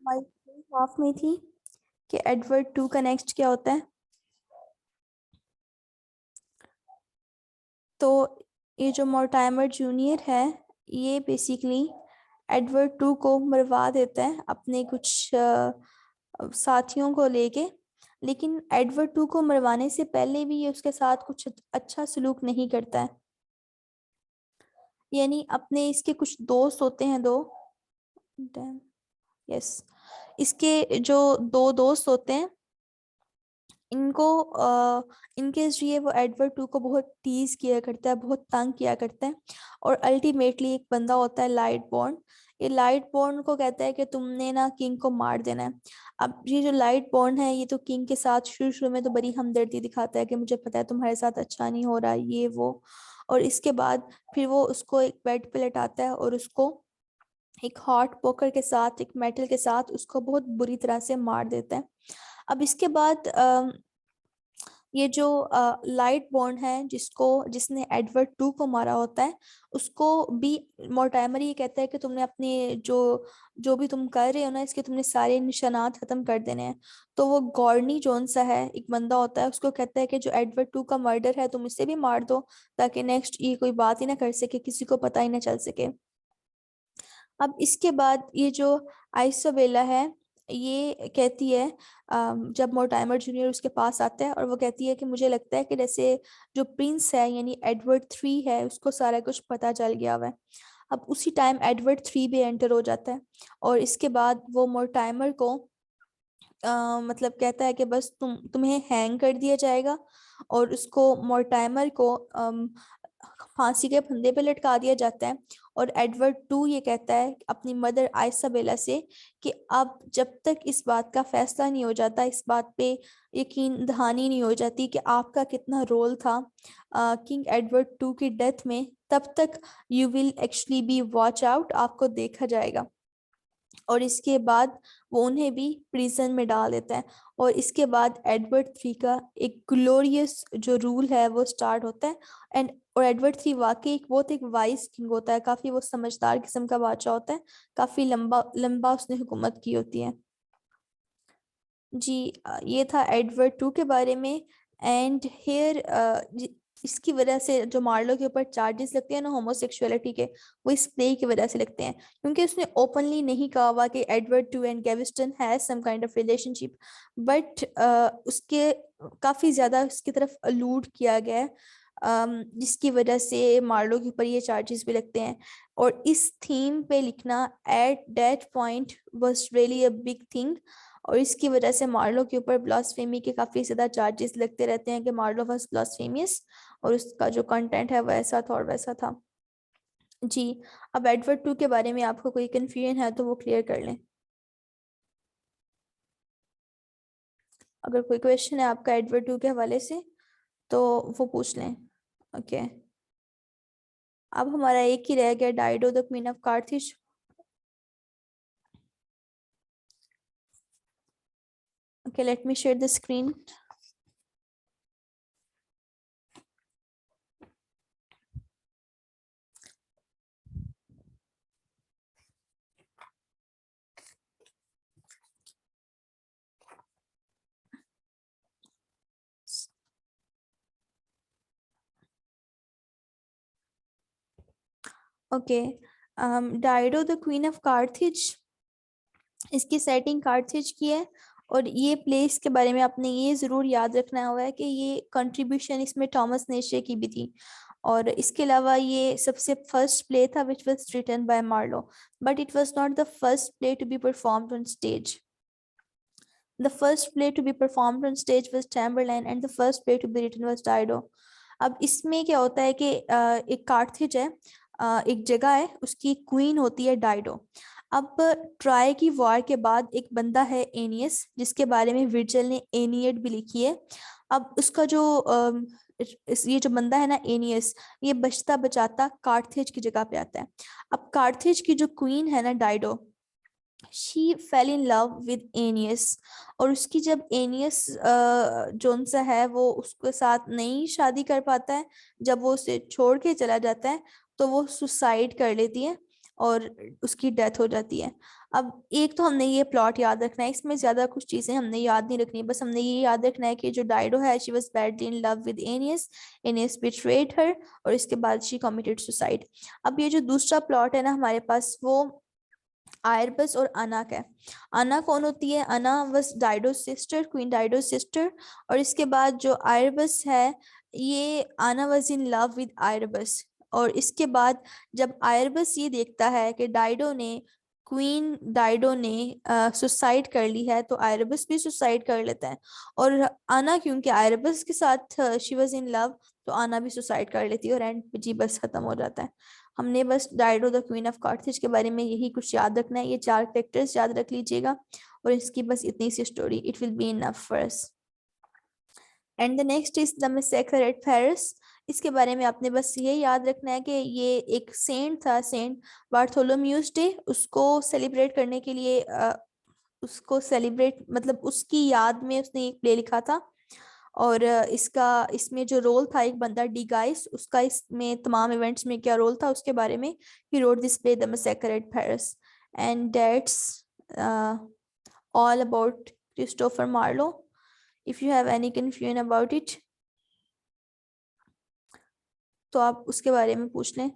हमारी हाफ में थी कि एडवर्ड टू का नेक्स्ट क्या होता है। तो ये जो मोर्टाइमर जूनियर है, ये बेसिकली एडवर्ड टू को मरवा देता है अपने कुछ साथियों को लेके। लेकिन एडवर्ड टू को मरवाने से पहले भी ये उसके साथ कुछ अच्छा सलूक नहीं करता है। यानी अपने इसके कुछ दोस्त होते हैं दो। यस, इसके जो दो दोस्त होते हैं, इनको इनके लिए वो एडवर्ड टू को बहुत टीज किया करता है, बहुत तंग किया करता है। और अल्टीमेटली एक बंदा होता है लाइट बॉर्न। ये लाइट बॉर्न को कहता है कि तुमने ना किंग को मार देना है। अब ये जो लाइट बॉर्न है, ये तो किंग के साथ शुरू शुरू में तो बड़ी हमदर्दी दिखाता है कि मुझे पता है तुम्हारे साथ अच्छा नहीं हो रहा, ये वो। और इसके बाद फिर वो उसको एक बेड पे लेटाता है और उसको एक हॉट पोकर के साथ, एक मेटल के साथ उसको बहुत बुरी तरह से मार देता है। अब इसके बाद ये जो लाइट बॉर्न है, जिसने एडवर्ड टू को मारा होता है, उसको भी मोर्टाइमर ये कहता है कि तुमने अपने जो जो भी तुम कर रहे हो ना, इसके तुमने सारे निशानात खत्म कर देने हैं। तो वो गॉर्नी जोन सा है, एक बंदा होता है, उसको कहता है कि जो एडवर्ड टू का मर्डर है तुम इसे भी मार दो, ताकि नेक्स्ट ये कोई बात ही ना कर सके, किसी को पता ही ना चल सके। अब इसके बाद ये जो आइसोबेला है, ये कहती है, जब मोर्टाइमर जूनियर उसके पास आता है और वो कहती है कि मुझे लगता है कि जैसे जो प्रिंस है यानी एडवर्ड थ्री है, उसको सारा कुछ पता चल गया हुआ है। अब उसी टाइम एडवर्ड थ्री भी एंटर हो जाता है और इसके बाद वो मोर्टाइमर को मतलब कहता है कि बस तुम्हें हैंग कर दिया जाएगा। और उसको मोर्टाइमर को फांसी के फंदे पे लटका दिया जाता है। और एडवर्ड टू ये कहता है अपनी मदर आइसाबेला से कि अब जब तक इस बात का फैसला नहीं हो जाता, इस बात पे यकीन दहानी नहीं हो जाती कि आपका कितना रोल था किंग एडवर्ड टू की डेथ में, तब तक you will actually be watch out, आपको देखा जाएगा। और इसके बाद वो उन्हें भी प्रिजन में डाल देता है। और इसके बाद एडवर्ड थ्री का एक ग्लोरियस जो रूल है वो स्टार्ट होता है। और एडवर्ड थ्री वाकई एक बहुत एक वाइज किंग होता है, काफी वो समझदार किस्म का बादशाह होता है। काफी लंबा लंबा उसने हुकूमत की होती है। जी, ये था एडवर्ड टू के बारे में। एंड हेयर इसकी वजह से जो मार्लो के ऊपर चार्जेस लगते हैं ना होमोसेक्सुअलिटी के, वो इस प्ले की वजह से लगते हैं, क्योंकि उसने ओपनली नहीं कहा हुआ कि Edward two and Gaveston has some kind of relationship. But उसके काफी ज्यादा उसकी तरफ अलूड किया गया है, जिसकी वजह से मार्लो के ऊपर ये चार्जेस भी लगते हैं। और इस थीम पे लिखना at that point was really a big thing. और इसकी वजह से मार्लो के ऊपर ब्लास्फेमी के काफी ज्यादा चार्जेस लगते रहते हैं कि मार्लो वाज ब्लास्फेमियस, और उसका जो कंटेंट है वैसा था और वैसा था। जी, अब एडवर्ड टू के बारे में आपको कोई कंफ्यूजन है तो वो क्लियर कर लें। अगर कोई क्वेश्चन है आपका एडवर्ड टू के हवाले से तो वो पूछ लें। ओके, अब हमारा एक ही रह गया, Dido the Queen of Carthage. Okay, let me share the screen. Okay, Dido the Queen of Carthage, इसकी सेटिंग कार्थेज की है। और ये प्लेस के बारे में आपने ये ज़रूर याद रखना हुआ है कि ये कंट्रीब्यूशन इसमें थॉमस नेशे की भी थी। और इसके अलावा ये सबसे फर्स्ट प्ले था which was written by Marlowe, but it was not the first play to be performed on stage. The first play to be performed on stage was Tamberlain and the first play to be written was Dido. अब इसमें क्या होता है कि एक Carthage है, एक जगह है, उसकी क्वीन होती है डाइडो। अब ट्राय की वॉर के बाद एक बंदा है एनियस, जिसके बारे में विर्जिल ने एनियड भी लिखी है। अब उसका जो ये जो बंदा है ना एनियस, ये बचता बचाता कार्थेज की जगह पे आता है। अब कार्थेज की जो क्वीन है ना Dido, she fell in love with Aeneas. और उसकी जब एनियस जोन सा है वो उसके साथ नहीं शादी कर पाता है, जब वो उसे छोड़ के चला जाता है तो वो सुसाइड कर लेती है। और उसकी डेथ हो जाती है। अब एक तो हमने ये प्लॉट याद रखना है, इसमें ज्यादा कुछ चीजें हमने याद नहीं रखनी, बस हमने ये याद रखना है कि जो डाइडो है she was badly in love with Aeneas, Aeneas betrayed her, और इसके बाद शी कमिटेड सुसाइड। अब ये जो दूसरा प्लॉट है ना हमारे पास, वो आयरबस और अना का है। अना कौन होती है? अना वाज डाइडो सिस्टर, क्वीन डाइडो सिस्टर। और इसके बाद जो आयरबस है, ये अना वाज इन लव विद आयरबस। और इसके बाद जब आयरबस ये देखता है कि डाइडो ने, क्वीन डाइडो ने सुसाइड कर ली है, तो आयरबस भी सुसाइड कर लेता है। और आना क्योंकि आयरबस के साथ शी वाज इन लव, तो आना भी सुसाइड कर लेती है और एंड पे जी बस खत्म हो जाता है। हमने बस डायडो द क्वीन ऑफ कार्थेज के बारे में यही कुछ याद रखना है, ये 4 कैरेक्टर्स याद रख लीजिएगा और इसकी बस इतनी सी story, it will be enough for us. And the next is the massacre at Paris. इसके बारे में आपने बस ये याद रखना है कि ये एक सेंट था, सेंट बार्थोलोम्यूस डे। उसको सेलिब्रेट करने के लिए उसको सेलिब्रेट मतलब उसकी याद में उसने एक प्ले लिखा था। और इसमें जो रोल था एक बंदा डी गाइस, उसका इसमें तमाम इवेंट्स में क्या रोल था उसके बारे में ही wrote this play the massacre at Paris. And that's all about Christopher Marlowe. If you have any confusion about it तो आप उसके बारे में पूछ लें।